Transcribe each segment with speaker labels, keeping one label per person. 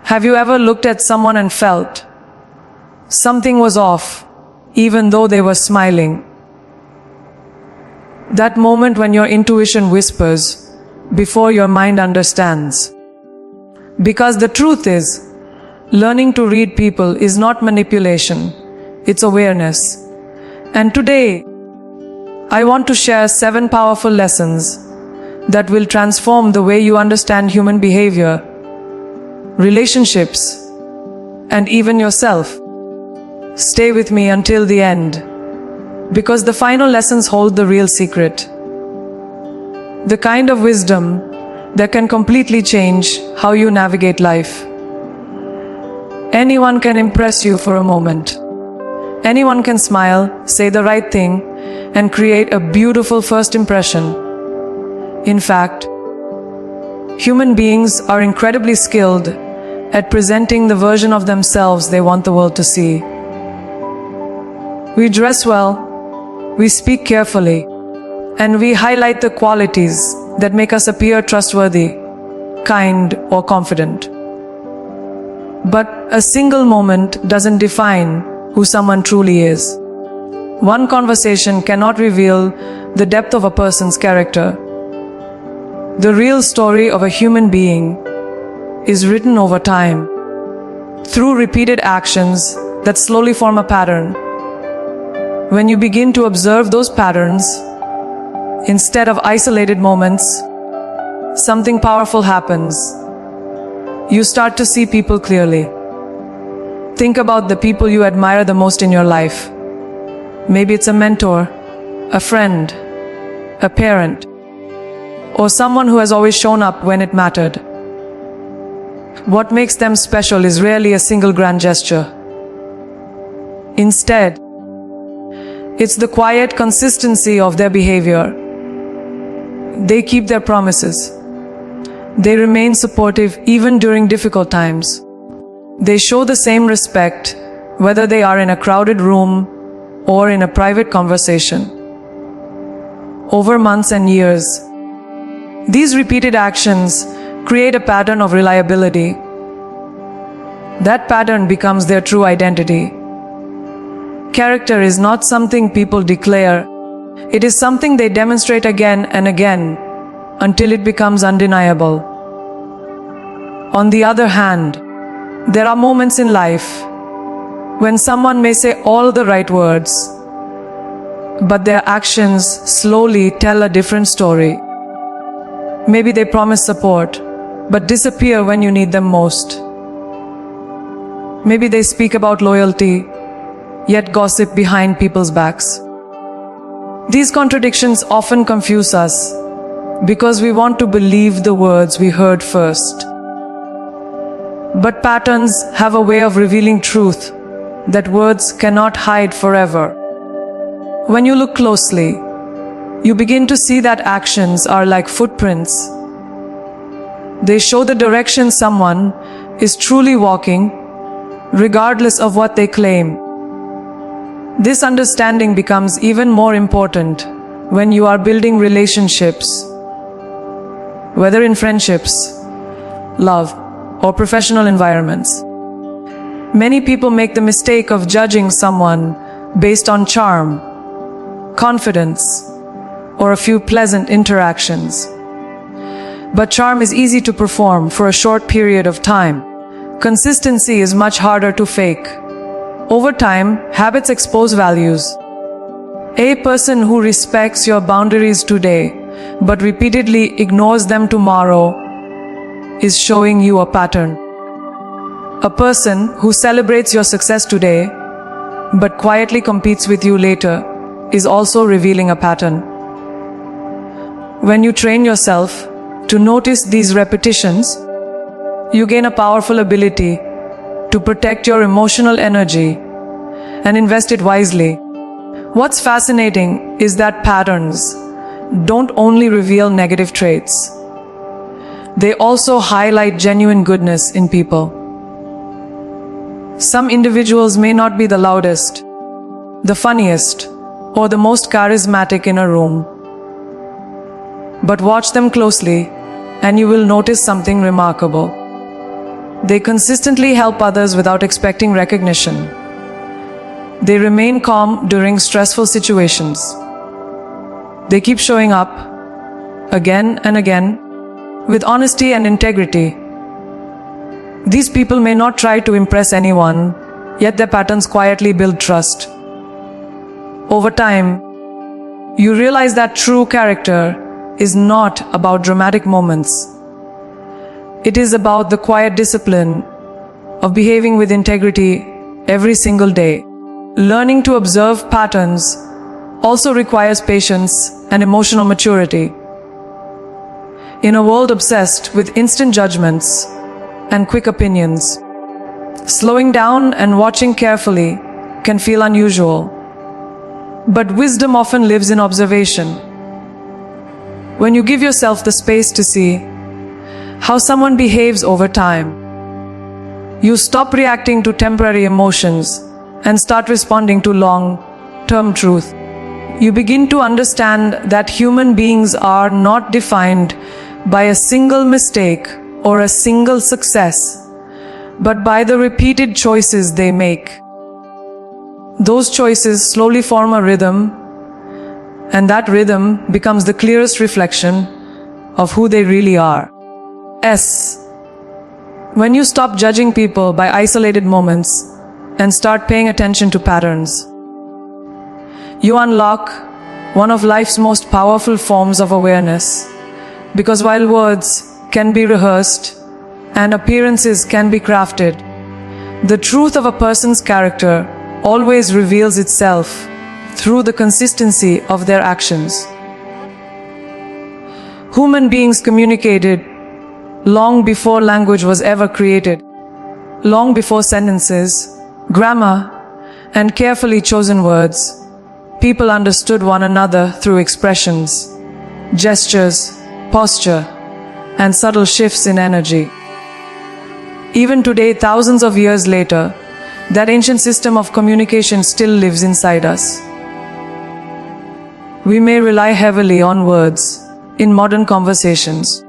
Speaker 1: Have you ever looked at someone and felt something was off, even though they were smiling? That moment when your intuition whispers before your mind understands. Because the truth is, learning to read people is not manipulation, it's awareness. And today, I want to share 7 powerful lessons that will transform the way you understand human behavior, relationships, and even yourself. Stay with me until the end, because the final lessons hold the real secret. The kind of wisdom that can completely change how you navigate life. Anyone can impress you for a moment. Anyone can smile, say the right thing, and create a beautiful first impression. In fact, human beings are incredibly skilled at presenting the version of themselves they want the world to see. We dress well, we speak carefully, and we highlight the qualities that make us appear trustworthy, kind, or confident. But a single moment doesn't define who someone truly is. One conversation cannot reveal the depth of a person's character. The real story of a human being is written over time, through repeated actions that slowly form a pattern. When you begin to observe those patterns, instead of isolated moments, something powerful happens. You start to see people clearly. Think about the people you admire the most in your life. Maybe it's a mentor, a friend, a parent, or someone who has always shown up when it mattered. What makes them special is rarely a single grand gesture. Instead, it's the quiet consistency of their behavior. They keep their promises. They remain supportive even during difficult times. They show the same respect whether they are in a crowded room or in a private conversation. Over months and years, these repeated actions create a pattern of reliability. That pattern becomes their true identity. Character is not something people declare. It is something they demonstrate again and again until it becomes undeniable. On the other hand, there are moments in life when someone may say all the right words, but their actions slowly tell a different story. Maybe they promise support, but disappear when you need them most. Maybe they speak about loyalty, yet gossip behind people's backs. These contradictions often confuse us because we want to believe the words we heard first. But patterns have a way of revealing truth that words cannot hide forever. When you look closely, you begin to see that actions are like footprints. They show the direction someone is truly walking, regardless of what they claim. This understanding becomes even more important when you are building relationships, whether in friendships, love, or professional environments. Many people make the mistake of judging someone based on charm, confidence, or a few pleasant interactions. But charm is easy to perform for a short period of time. Consistency is much harder to fake. Over time, habits expose values. A person who respects your boundaries today, but repeatedly ignores them tomorrow, is showing you a pattern. A person who celebrates your success today, but quietly competes with you later, is also revealing a pattern. When you train yourself to notice these repetitions, you gain a powerful ability to protect your emotional energy and invest it wisely. What's fascinating is that patterns don't only reveal negative traits. They also highlight genuine goodness in people. Some individuals may not be the loudest, the funniest, or the most charismatic in a room. But watch them closely and you will notice something remarkable. They consistently help others without expecting recognition. They remain calm during stressful situations. They keep showing up again and again with honesty and integrity. These people may not try to impress anyone, yet their patterns quietly build trust. Over time, you realize that true character is not about dramatic moments. It is about the quiet discipline of behaving with integrity every single day. Learning to observe patterns also requires patience and emotional maturity. In a world obsessed with instant judgments and quick opinions, slowing down and watching carefully can feel unusual. But wisdom often lives in observation. When you give yourself the space to see how someone behaves over time, you stop reacting to temporary emotions and start responding to long-term truth. You begin to understand that human beings are not defined by a single mistake or a single success, but by the repeated choices they make. Those choices slowly form a rhythm, and that rhythm becomes the clearest reflection of who they really are. When you stop judging people by isolated moments and start paying attention to patterns, you unlock one of life's most powerful forms of awareness. Because while words can be rehearsed and appearances can be crafted, the truth of a person's character always reveals itself through the consistency of their actions. Human beings communicated long before language was ever created, long before sentences, grammar, and carefully chosen words. People understood one another through expressions, gestures, posture, and subtle shifts in energy. Even today, thousands of years later, that ancient system of communication still lives inside us. We may rely heavily on words in modern conversations,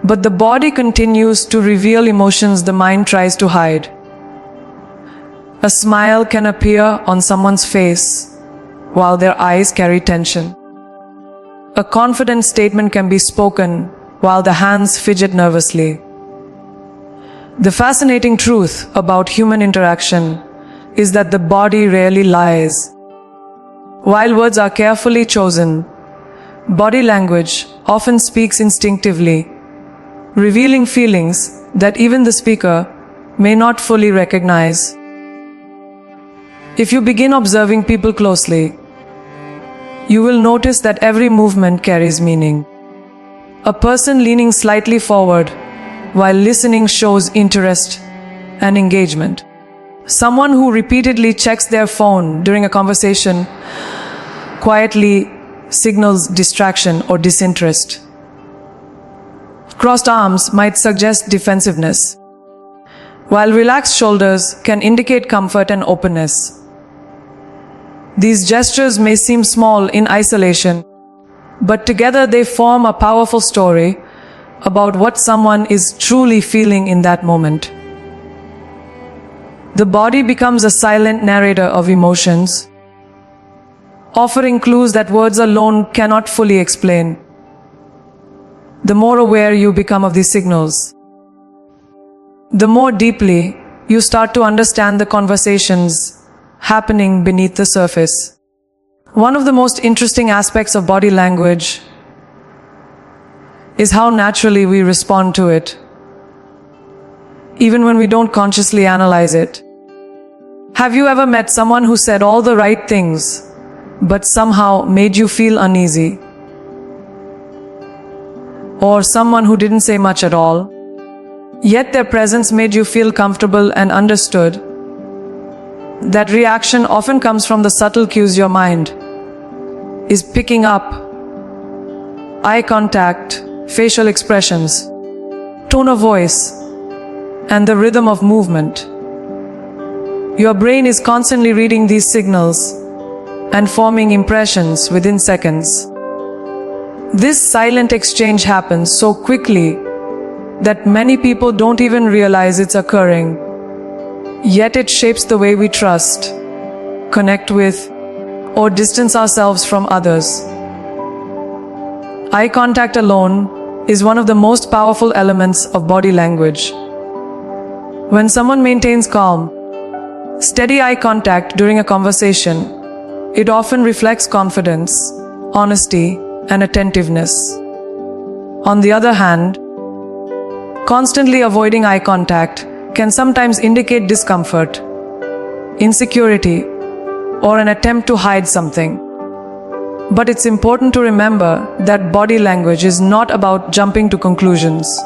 Speaker 1: but the body continues to reveal emotions the mind tries to hide. A smile can appear on someone's face while their eyes carry tension. A confident statement can be spoken while the hands fidget nervously. The fascinating truth about human interaction is that the body rarely lies. While words are carefully chosen, body language often speaks instinctively, revealing feelings that even the speaker may not fully recognize. If you begin observing people closely, you will notice that every movement carries meaning. A person leaning slightly forward while listening shows interest and engagement. Someone who repeatedly checks their phone during a conversation quietly signals distraction or disinterest. Crossed arms might suggest defensiveness, while relaxed shoulders can indicate comfort and openness. These gestures may seem small in isolation, but together they form a powerful story about what someone is truly feeling in that moment. The body becomes a silent narrator of emotions, offering clues that words alone cannot fully explain. The more aware you become of these signals, the more deeply you start to understand the conversations happening beneath the surface. One of the most interesting aspects of body language is how naturally we respond to it, even when we don't consciously analyze it. Have you ever met someone who said all the right things, but somehow made you feel uneasy? Or someone who didn't say much at all, yet their presence made you feel comfortable and understood? That reaction often comes from the subtle cues your mind is picking up: eye contact, facial expressions, tone of voice, and the rhythm of movement. Your brain is constantly reading these signals and forming impressions within seconds. This silent exchange happens so quickly that many people don't even realize it's occurring. Yet it shapes the way we trust, connect with, or distance ourselves from others. Eye contact alone is one of the most powerful elements of body language. When someone maintains calm, steady eye contact during a conversation, it often reflects confidence, honesty, and attentiveness. On the other hand, constantly avoiding eye contact can sometimes indicate discomfort, insecurity, or an attempt to hide something. But it's important to remember that body language is not about jumping to conclusions.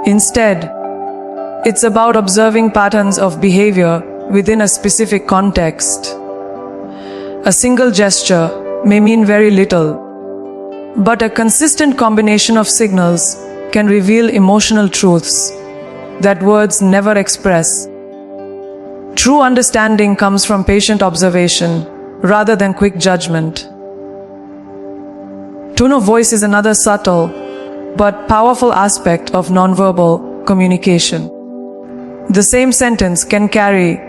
Speaker 1: Instead, it's about observing patterns of behavior within a specific context. A single gesture may mean very little, but a consistent combination of signals can reveal emotional truths that words never express. True understanding comes from patient observation rather than quick judgment. Tone of voice is another subtle but powerful aspect of nonverbal communication. The same sentence can carry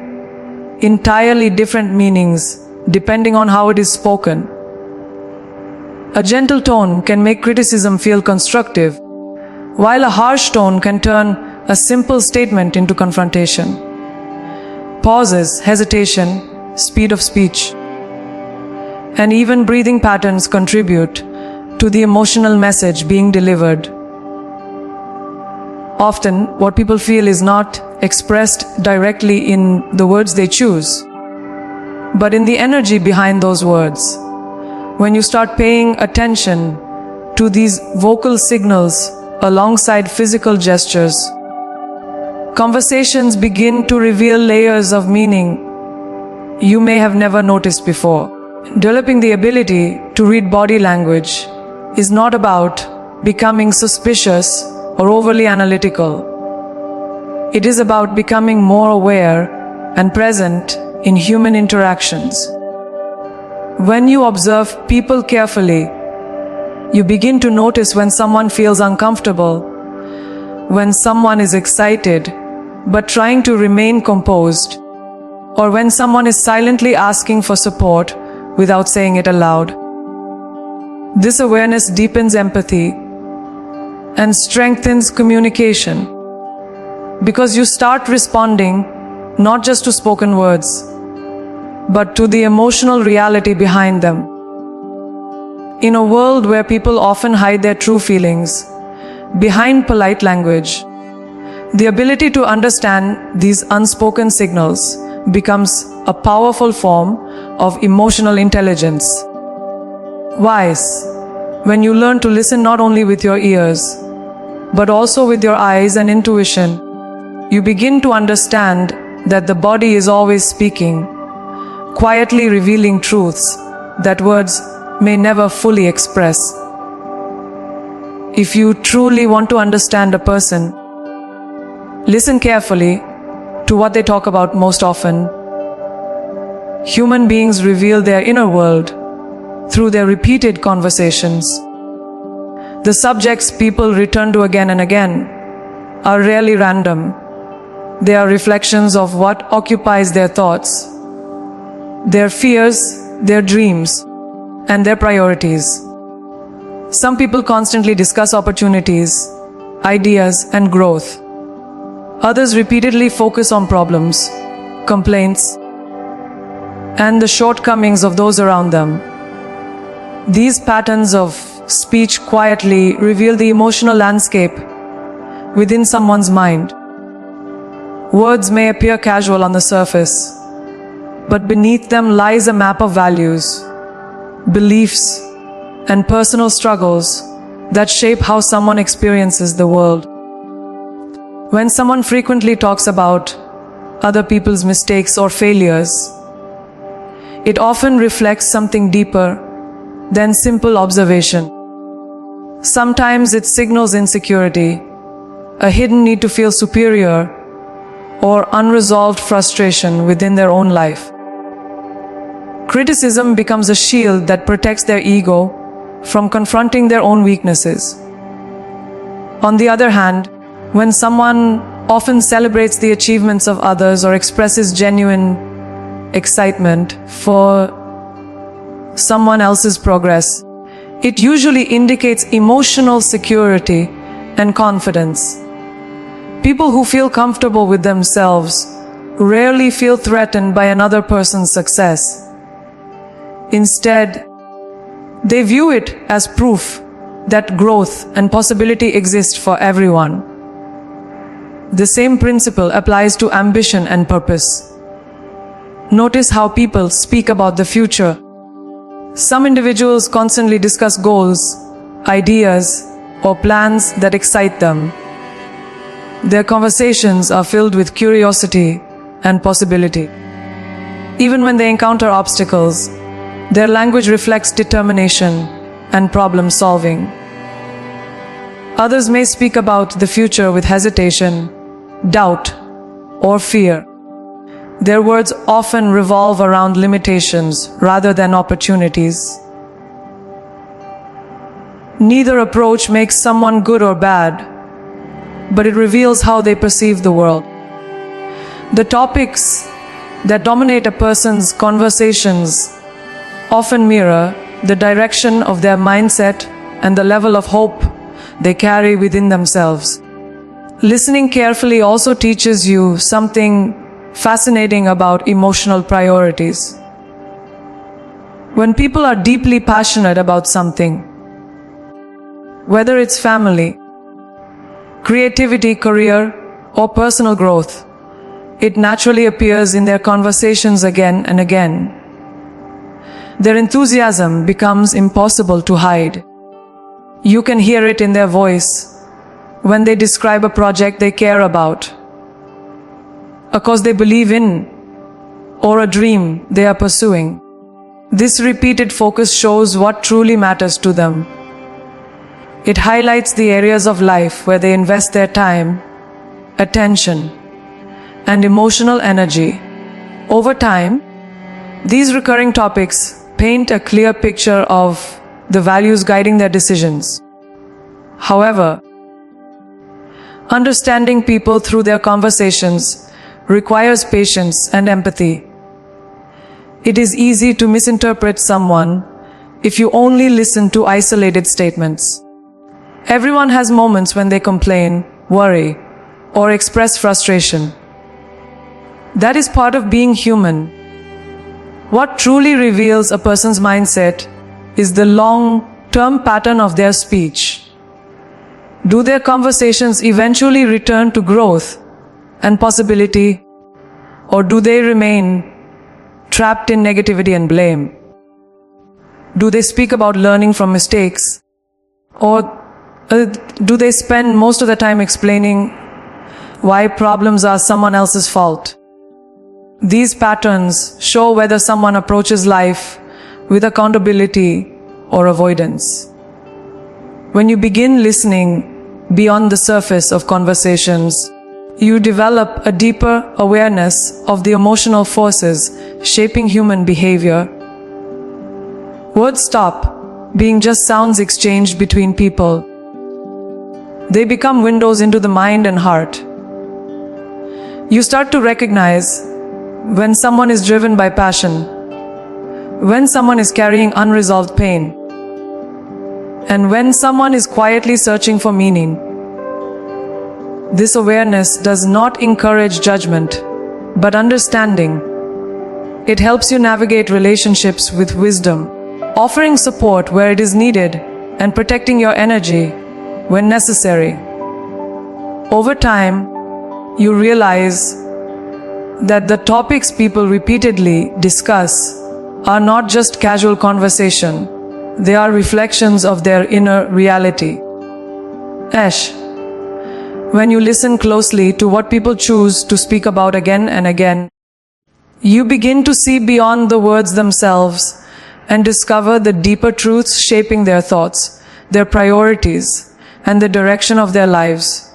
Speaker 1: entirely different meanings depending on how it is spoken. A gentle tone can make criticism feel constructive, while a harsh tone can turn a simple statement into confrontation. Pauses, hesitation, speed of speech, and even breathing patterns contribute to the emotional message being delivered. Often, what people feel is not expressed directly in the words they choose, but in the energy behind those words. When you start paying attention to these vocal signals alongside physical gestures, conversations begin to reveal layers of meaning you may have never noticed before. Developing the ability to read body language is not about becoming suspicious or overly analytical. It is about becoming more aware and present in human interactions. When you observe people carefully, you begin to notice when someone feels uncomfortable, when someone is excited but trying to remain composed, or when someone is silently asking for support without saying it aloud. This awareness deepens empathy and strengthens communication, because you start responding not just to spoken words, but to the emotional reality behind them. In a world where people often hide their true feelings behind polite language, the ability to understand these unspoken signals becomes a powerful form of emotional intelligence. Wise, when you learn to listen not only with your ears, but also with your eyes and intuition, you begin to understand that the body is always speaking, quietly revealing truths that words may never fully express. If you truly want to understand a person, listen carefully to what they talk about most often. Human beings reveal their inner world through their repeated conversations. The subjects people return to again and again are rarely random. They are reflections of what occupies their thoughts, their fears, their dreams, and their priorities. Some people constantly discuss opportunities, ideas, and growth. Others repeatedly focus on problems, complaints, and the shortcomings of those around them. These patterns of speech quietly reveal the emotional landscape within someone's mind. Words may appear casual on the surface, but beneath them lies a map of values, beliefs, and personal struggles that shape how someone experiences the world. When someone frequently talks about other people's mistakes or failures, it often reflects something deeper than simple observation. Sometimes it signals insecurity, a hidden need to feel superior, or unresolved frustration within their own life. Criticism becomes a shield that protects their ego from confronting their own weaknesses. On the other hand, when someone often celebrates the achievements of others or expresses genuine excitement for someone else's progress, it usually indicates emotional security and confidence. People who feel comfortable with themselves rarely feel threatened by another person's success. Instead, they view it as proof that growth and possibility exist for everyone. The same principle applies to ambition and purpose. Notice how people speak about the future. Some individuals constantly discuss goals, ideas, or plans that excite them. Their conversations are filled with curiosity and possibility. Even when they encounter obstacles, their language reflects determination and problem solving. Others may speak about the future with hesitation, doubt, or fear. Their words often revolve around limitations rather than opportunities. Neither approach makes someone good or bad, but it reveals how they perceive the world. The topics that dominate a person's conversations often mirror the direction of their mindset and the level of hope they carry within themselves. Listening carefully also teaches you something fascinating about emotional priorities. When people are deeply passionate about something, whether it's family, creativity, career, or personal growth, it naturally appears in their conversations again and again. Their enthusiasm becomes impossible to hide. You can hear it in their voice when they describe a project they care about, a cause they believe in, or a dream they are pursuing. This repeated focus shows what truly matters to them. It highlights the areas of life where they invest their time, attention, and emotional energy. Over time, these recurring topics paint a clear picture of the values guiding their decisions. However, understanding people through their conversations requires patience and empathy. It is easy to misinterpret someone if you only listen to isolated statements. Everyone has moments when they complain, worry, or express frustration. That is part of being human. What truly reveals a person's mindset is the long-term pattern of their speech. Do their conversations eventually return to growth and possibility, or do they remain trapped in negativity and blame? Do they speak about learning from mistakes, or do they spend most of the time explaining why problems are someone else's fault? These patterns show whether someone approaches life with accountability or avoidance. When you begin listening beyond the surface of conversations, you develop a deeper awareness of the emotional forces shaping human behavior. Words stop being just sounds exchanged between people. They become windows into the mind and heart. You start to recognize when someone is driven by passion, when someone is carrying unresolved pain, and when someone is quietly searching for meaning. This awareness does not encourage judgment, but understanding. It helps you navigate relationships with wisdom, offering support where it is needed and protecting your energy when necessary. Over time, you realize that the topics people repeatedly discuss are not just casual conversation. They are reflections of their inner reality. When you listen closely to what people choose to speak about again and again, you begin to see beyond the words themselves and discover the deeper truths shaping their thoughts, their priorities, and the direction of their lives.